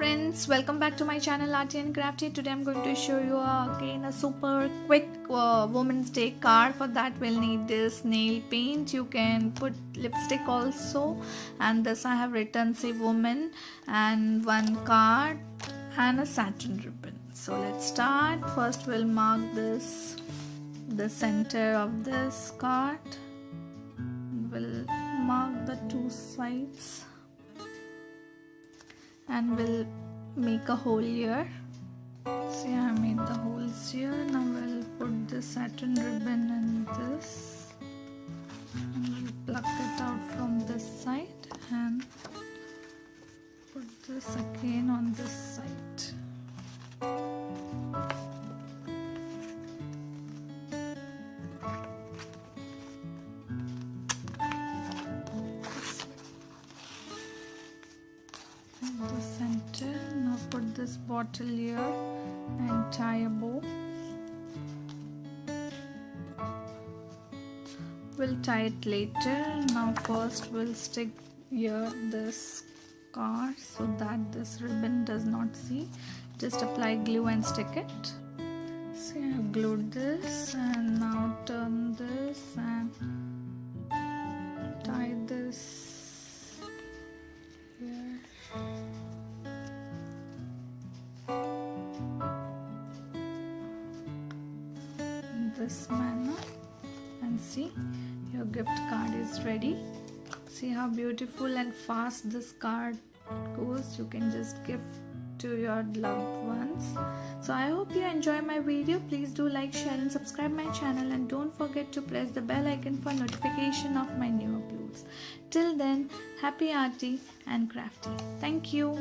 friends, welcome back to my channel Arty and Crafty. Today I'm going to show you again a super quick Women's Day card. For that we'll need this nail paint. You can put lipstick also, and this I have written say woman, and one card and a satin ribbon. So let's start. First we'll mark the center of this card. We'll mark the two sides and we'll make a hole here. See, I made the holes here. Now we'll put the satin ribbon in this and we'll pluck it out from this side and put this again on this side. The center. Now put this bottle here and tie a bow. We'll tie it later. Now first we'll stick here this card so that this ribbon does not see. Just apply glue and stick it. See, I have glued this, and now turn this and tie this here. This manner, and see, your gift card is ready. See how beautiful and fast this card goes. You can just gift to your loved ones. So I hope you enjoy my video. Please do like, share and subscribe my channel, and don't forget to press the bell icon for notification of my new uploads. Till then, happy Arty and Crafty. Thank you.